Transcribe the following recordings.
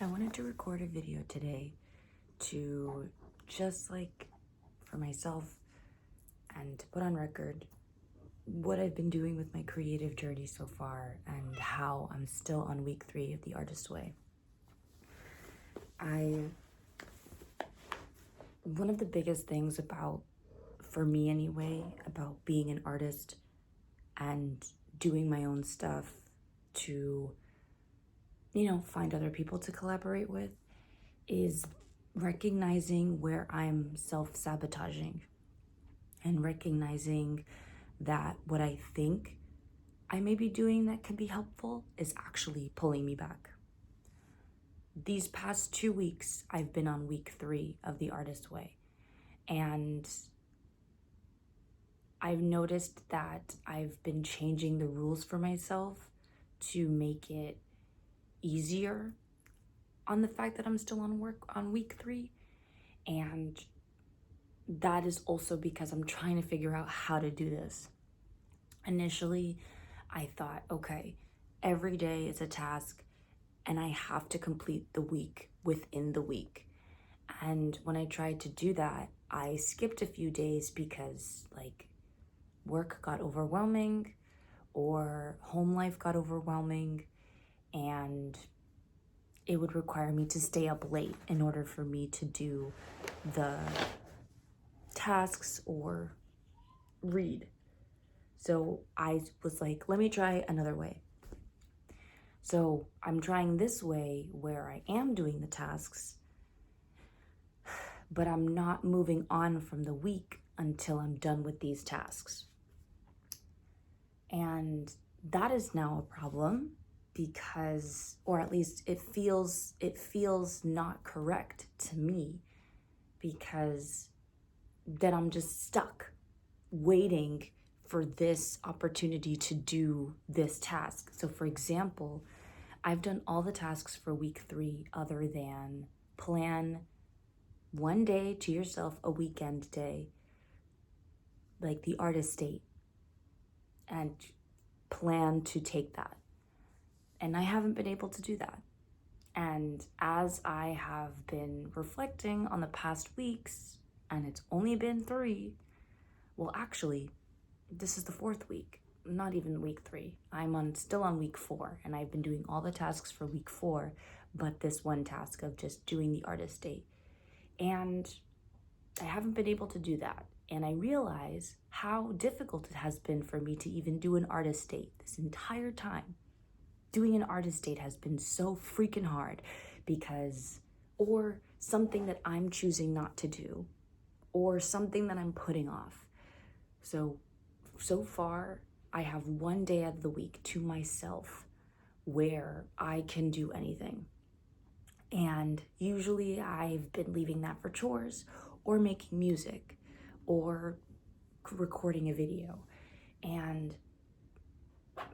I wanted to record a video today to just like for myself and to put on record what I've been doing with my creative journey so far and how I'm still on week 3 of the artist way. One of the biggest things for me anyway, about being an artist and doing my own stuff to, find other people to collaborate with is recognizing where I'm self-sabotaging and recognizing that what I think I may be doing that can be helpful is actually pulling me back. These past 2 weeks, I've been on week 3 of the artist way, and I've noticed that I've been changing the rules for myself to make it easier on the fact that I'm still on week 3. And that is also because I'm trying to figure out how to do this. Initially, I thought, okay, every day is a task and I have to complete the week within the week. And when I tried to do that, I skipped a few days because work got overwhelming or home life got overwhelming, and it would require me to stay up late in order for me to do the tasks or read. So I was like, let me try another way. So I'm trying this way where I am doing the tasks, but I'm not moving on from the week until I'm done with these tasks. And that is now a problem because, or at least it feels not correct to me, because then I'm just stuck waiting for this opportunity to do this task. So for example, I've done all the tasks for week 3 other than plan one day to yourself, a weekend day, like the artist date, and plan to take that. And I haven't been able to do that. And as I have been reflecting on the past weeks, and it's only been 3, well, actually, this is the 4th week, not even week 3. I'm still on week 4, and I've been doing all the tasks for week 4, but this one task of just doing the artist date. And I haven't been able to do that. And I realize how difficult it has been for me to even do an artist date this entire time. Doing an artist date has been so freaking hard or something that I'm choosing not to do, or something that I'm putting off. So far, I have one day out of the week to myself where I can do anything. And usually I've been leaving that for chores or making music or recording a video,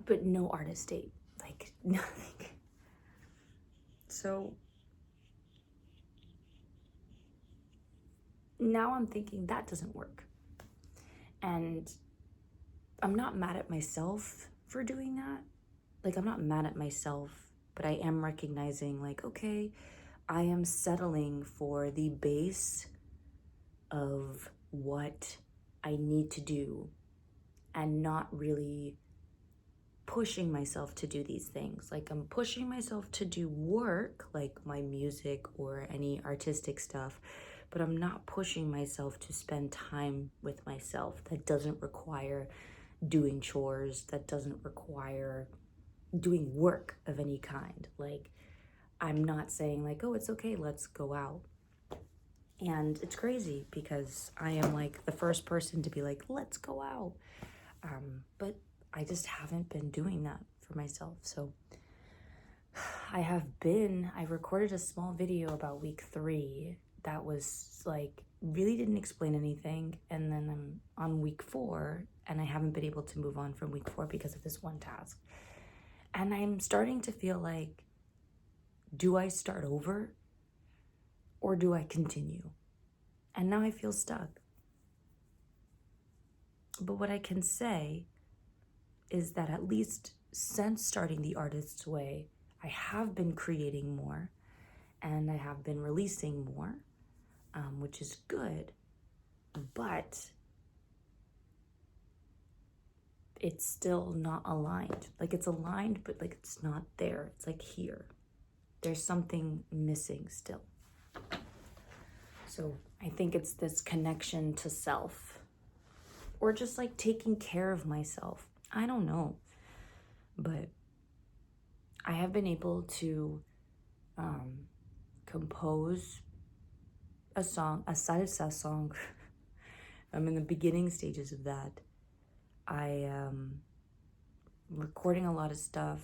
but no artist date, nothing. So now I'm thinking that doesn't work. And I'm not mad at myself for doing that. I'm not mad at myself, but I am recognizing okay, I am settling for the base of what I need to do and not really pushing myself to do these things. I'm pushing myself to do work, like my music or any artistic stuff, but I'm not pushing myself to spend time with myself. That doesn't require doing chores, that doesn't require doing work of any kind. I'm not saying oh, it's okay, let's go out. And it's crazy because I am the first person to be let's go out. But I just haven't been doing that for myself. So I recorded a small video about week 3 that was really didn't explain anything. And then I'm on week 4 and I haven't been able to move on from week 4 because of this one task. And I'm starting to feel do I start over or do I continue? And now I feel stuck. But what I can say is that at least since starting the artist's way, I have been creating more, and I have been releasing more, which is good, but it's still not aligned. Like, it's aligned, but like it's not there. It's like here. There's something missing still. So I think it's this connection to self, or just like taking care of myself. I don't know. But I have been able to compose a song, a salsa song. I'm in the beginning stages of that. I am recording a lot of stuff.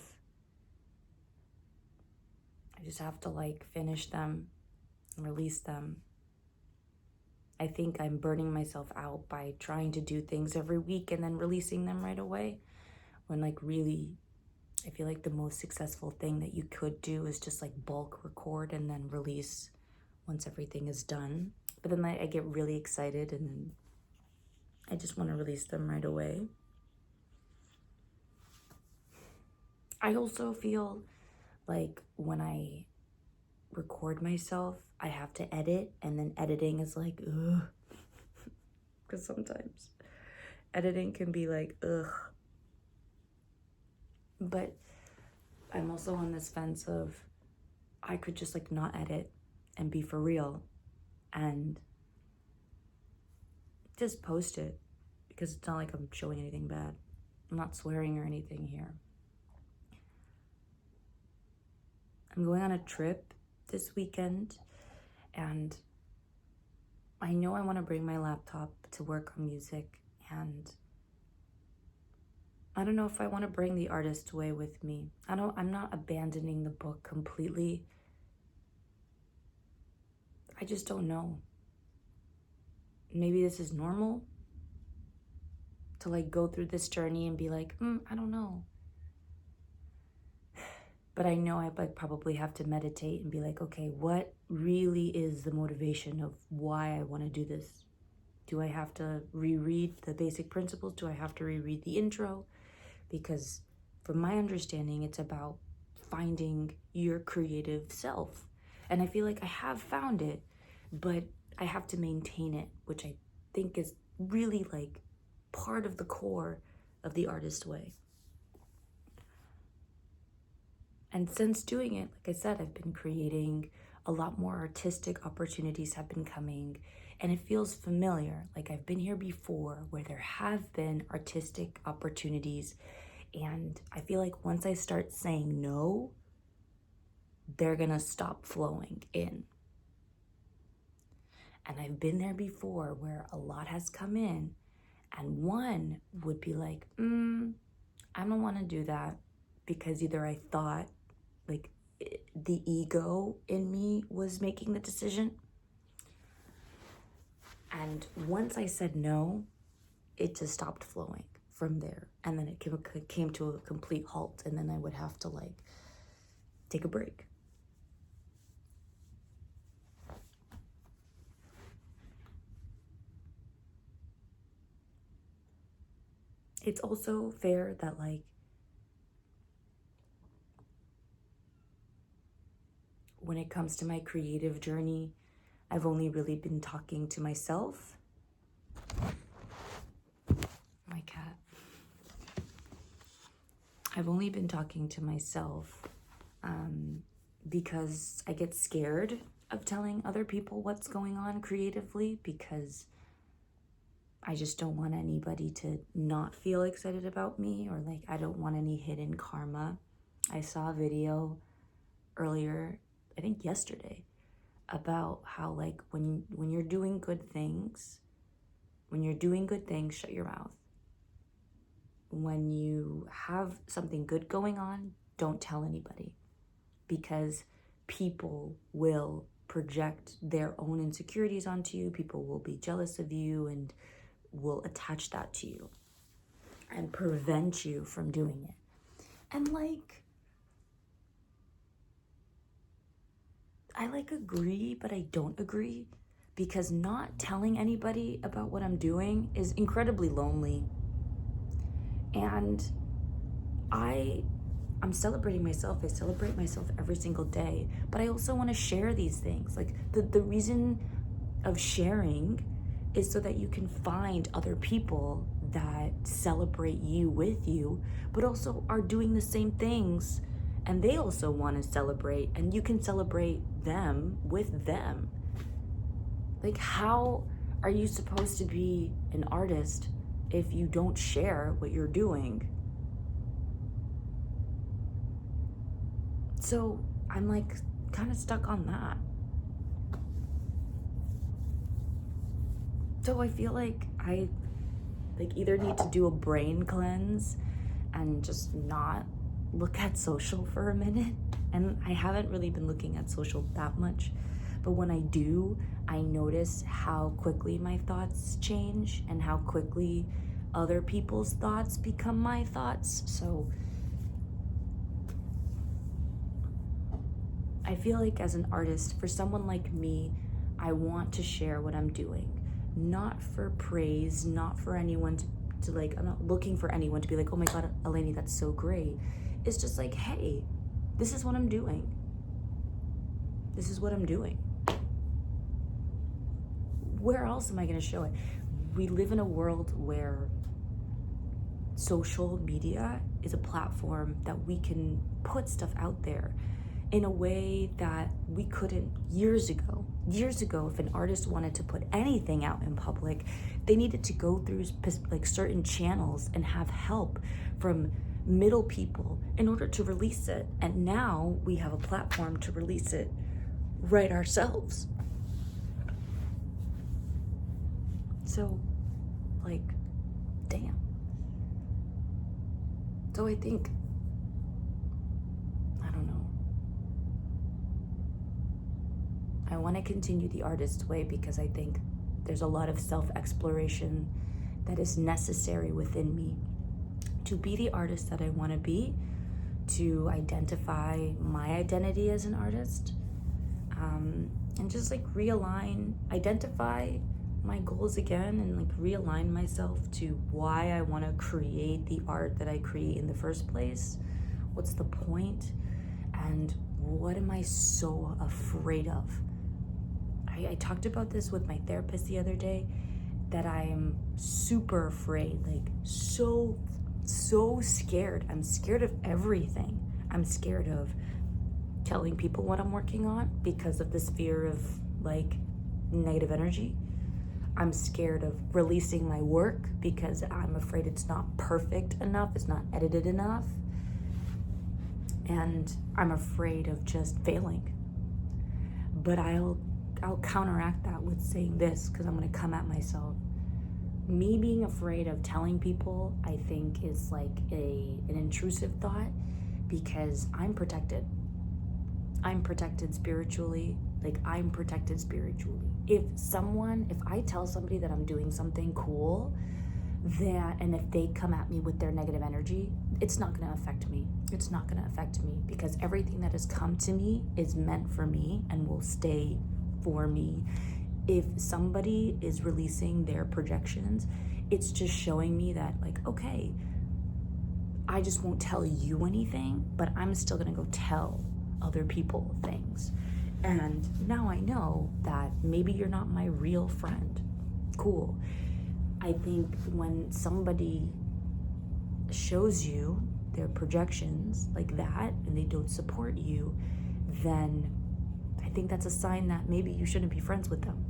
I just have to like finish them and release them. I think I'm burning myself out by trying to do things every week and then releasing them right away, when like really I feel like the most successful thing that you could do is just like bulk record and then release once everything is done. But then I get really excited and I just want to release them right away. I also feel like when I record myself, I have to edit, and then editing is like, ugh. Because sometimes editing can be like, ugh. But I'm also on this fence of, I could just like not edit and be for real and just post it, because it's not like I'm showing anything bad. I'm not swearing or anything here. I'm going on a trip this weekend, and I know I want to bring my laptop to work on music, and I don't know if I want to bring the artist way with me. I'm not abandoning the book completely. I just don't know. Maybe this is normal to like go through this journey and be like, I don't know. But I know I like probably have to meditate and be like, okay, what really is the motivation of why I want to do this? Do I have to reread the basic principles? Do I have to reread the intro? Because from my understanding, it's about finding your creative self. And I feel like I have found it, but I have to maintain it, which I think is really like part of the core of the artist way. And since doing it, like I said, I've been creating a lot more artistic opportunities have been coming, and it feels familiar. Like I've been here before where there have been artistic opportunities, and I feel like once I start saying no, they're gonna stop flowing in. And I've been there before where a lot has come in, and one would be like, I don't want to do that, because either I thought like the ego in me was making the decision. And once I said no, it just stopped flowing from there. And then it came to a complete halt, and then I would have to like take a break. It's also fair that like when it comes to my creative journey, I've only really been talking to myself. My cat. I've only been talking to myself because I get scared of telling other people what's going on creatively, because I just don't want anybody to not feel excited about me, or like I don't want any hidden karma. I saw a video earlier, I think yesterday, about how like when you're doing good things, shut your mouth. When you have something good going on, don't tell anybody, because people will project their own insecurities onto you. People will be jealous of you and will attach that to you and prevent you from doing it. And like, I like agree, but I don't agree, because not telling anybody about what I'm doing is incredibly lonely. And I I'm celebrating myself. I celebrate myself every single day, but I also want to share these things. Like the reason of sharing is so that you can find other people that celebrate you with you, but also are doing the same things, and they also want to celebrate, and you can celebrate them with them. Like, how are you supposed to be an artist if you don't share what you're doing? So I'm like kind of stuck on that. So I feel like I either need to do a brain cleanse and just not look at social for a minute. And I haven't really been looking at social that much, but when I do, I notice how quickly my thoughts change and how quickly other people's thoughts become my thoughts. So I feel like as an artist, for someone like me, I want to share what I'm doing. Not for praise, not for anyone to like, I'm not looking for anyone to be like, oh my God, Eleni, that's so great. It's just like, hey, this is what I'm doing. This is what I'm doing. Where else am I gonna show it? We live in a world where social media is a platform that we can put stuff out there in a way that we couldn't years ago. Years ago, if an artist wanted to put anything out in public, they needed to go through like certain channels and have help from middle people in order to release it. And now we have a platform to release it right ourselves. So, like, damn. So I think, I want to continue the artist's way because I think there's a lot of self-exploration that is necessary within me to be the artist that I want to be, to identify my identity as an artist, and just like realign, identify my goals again, and like realign myself to why I want to create the art that I create in the first place. What's the point? And what am I so afraid of? I talked about this with my therapist the other day, that I am super afraid, like so scared. I'm scared of everything. I'm scared of telling people what I'm working on because of this fear of like negative energy. I'm scared of releasing my work because I'm afraid it's not perfect enough, it's not edited enough. And I'm afraid of just failing. But I'll counteract that with saying this, because I'm going to come at myself. Me being afraid of telling people, I think, is like an intrusive thought, because I'm protected. I'm protected spiritually. Like, I'm protected spiritually. If I tell somebody that I'm doing something cool, and if they come at me with their negative energy, it's not going to affect me. It's not going to affect me, because everything that has come to me is meant for me and will stay for me. If somebody is releasing their projections, it's just showing me that, like, okay, I just won't tell you anything, but I'm still gonna go tell other people things. And now I know that maybe you're not my real friend. Cool. I think when somebody shows you their projections like that and they don't support you, then I think that's a sign that maybe you shouldn't be friends with them.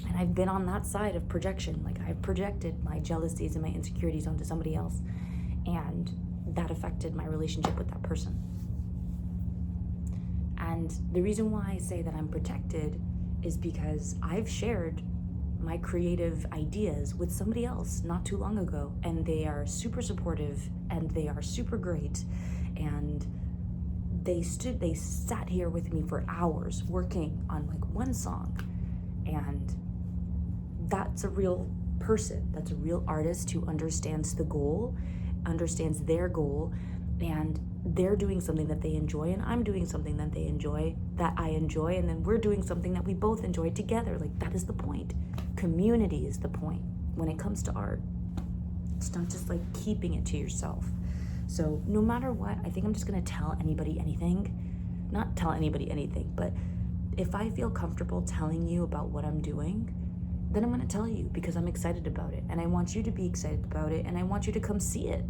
And I've been on that side of projection. Like, I've projected my jealousies and my insecurities onto somebody else, and that affected my relationship with that person. And the reason why I say that I'm protected is because I've shared my creative ideas with somebody else not too long ago, and they are super supportive and they are super great, and they sat here with me for hours working on like one song. And that's a real person, that's a real artist who understands the goal, understands their goal, and they're doing something that they enjoy, and I'm doing something that they enjoy, that I enjoy, and then we're doing something that we both enjoy together. Like, that is the point. Community is the point when it comes to art. It's not just like keeping it to yourself. So no matter what, I think I'm just gonna tell anybody anything. Not tell anybody anything, but if I feel comfortable telling you about what I'm doing, then I'm gonna tell you because I'm excited about it. And I want you to be excited about it, and I want you to come see it.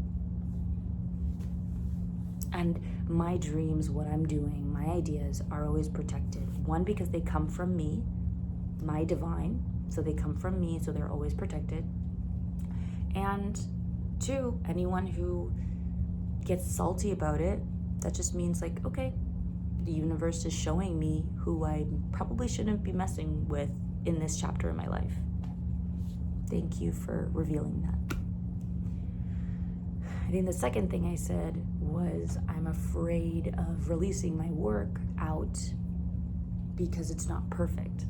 And my dreams, what I'm doing, my ideas are always protected. One, because they come from me, my divine, so they come from me, so they're always protected. And two, anyone who gets salty about it, that just means like, okay, the universe is showing me who I probably shouldn't be messing with in this chapter in my life. Thank you for revealing that. I think the second thing I said was I'm afraid of releasing my work out because it's not perfect.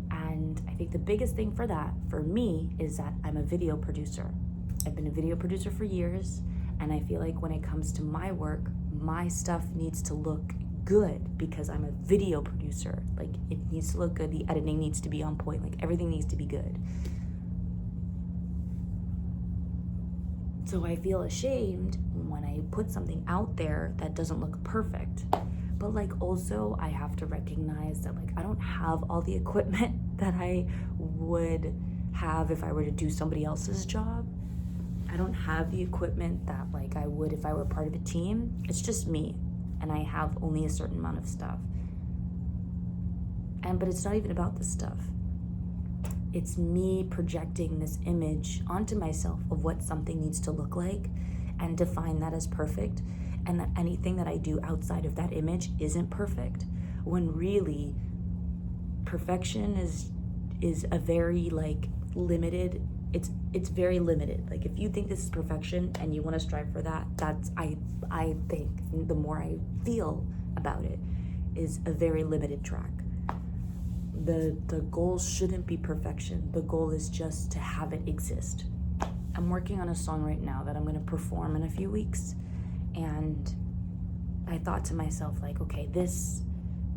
And I think the biggest thing for that, for me, is that I'm a video producer. I've been a video producer for years, and I feel like when it comes to my work, my stuff needs to look good because I'm a video producer. Like, it needs to look good, the editing needs to be on point, like everything needs to be good. So I feel ashamed when I put something out there that doesn't look perfect. But like, also I have to recognize that like I don't have all the equipment that I would have if I were to do somebody else's job. I don't have the equipment that like I would if I were part of a team. It's just me, and I have only a certain amount of stuff. But it's not even about the stuff. It's me projecting this image onto myself of what something needs to look like and define that as perfect, and that anything that I do outside of that image isn't perfect, when really perfection is a very like limited, it's very limited. Like, if you think this is perfection and you want to strive for that, that's I think the more I feel about it is a very limited track. The goal shouldn't be perfection. The goal is just to have it exist. I'm working on a song right now that I'm going to perform in a few weeks, and I thought to myself, like, okay,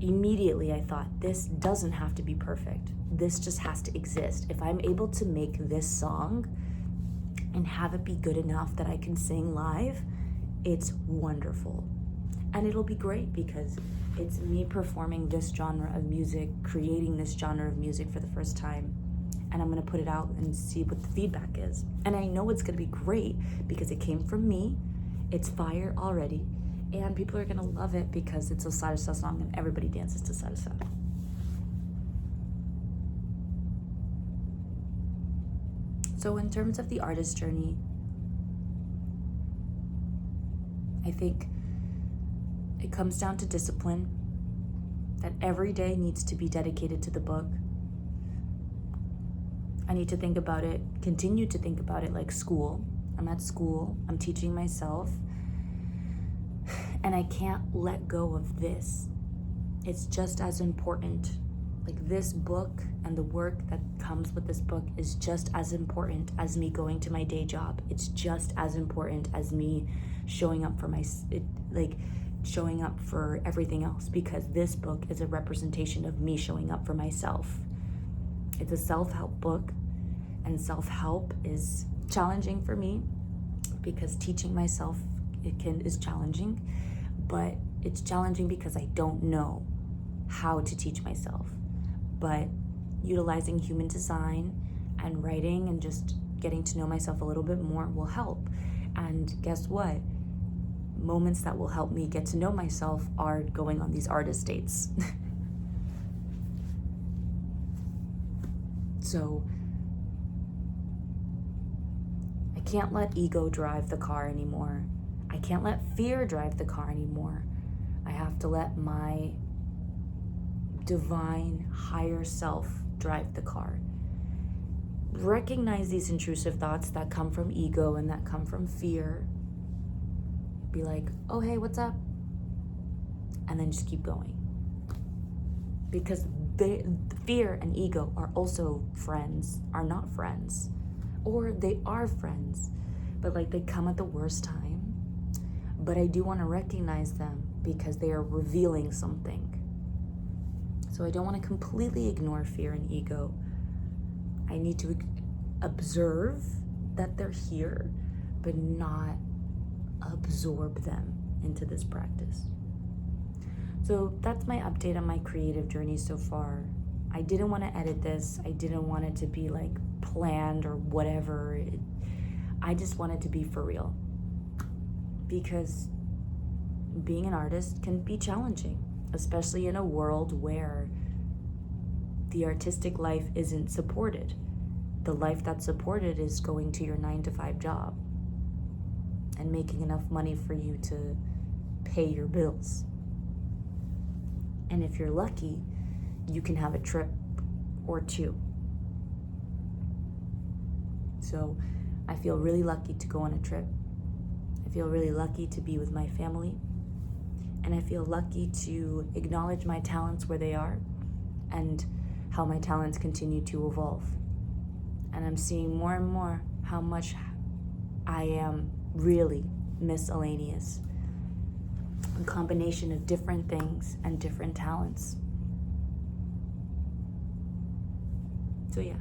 immediately I thought, this doesn't have to be perfect. This just has to exist. If I'm able to make this song and have it be good enough that I can sing live, it's wonderful. And it'll be great because it's me performing this genre of music, creating this genre of music for the first time. And I'm gonna put it out and see what the feedback is. And I know it's gonna be great because it came from me. It's fire already. And people are gonna love it because it's a salsa song and everybody dances to salsa. So in terms of the artist journey, I think it comes down to discipline, that every day needs to be dedicated to the book. I need to think about it, continue to think about it like school. I'm at school, I'm teaching myself, and I can't let go of this. It's just as important. Like, this book and the work that comes with this book is just as important as me going to my day job. It's just as important as me showing up for showing up for everything else, because this book is a representation of me showing up for myself. It's a self-help book, and self-help is challenging for me because teaching myself is challenging, but it's challenging because I don't know how to teach myself. But utilizing human design and writing and just getting to know myself a little bit more will help. And guess what? Moments that will help me get to know myself are going on these artist dates. So I can't let ego drive the car anymore. I can't let fear drive the car anymore. I have to let my divine higher self drive the car. Recognize these intrusive thoughts that come from ego and that come from fear. Be like, oh, hey, what's up? And then just keep going. Because fear and ego are also friends, are not friends. Or they are friends, but like they come at the worst time. But I do want to recognize them because they are revealing something. So I don't want to completely ignore fear and ego. I need to observe that they're here, but not absorb them into this practice. So that's my update on my creative journey so far. I didn't want to edit this. I didn't want it to be like planned or whatever. I just want it to be for real. Because being an artist can be challenging, especially in a world where the artistic life isn't supported. The life that's supported is going to your 9-to-5 job and making enough money for you to pay your bills. And if you're lucky, you can have a trip or two. So I feel really lucky to go on a trip. I feel really lucky to be with my family. And I feel lucky to acknowledge my talents where they are and how my talents continue to evolve. And I'm seeing more and more how much I am really miscellaneous. A combination of different things and different talents. So yeah.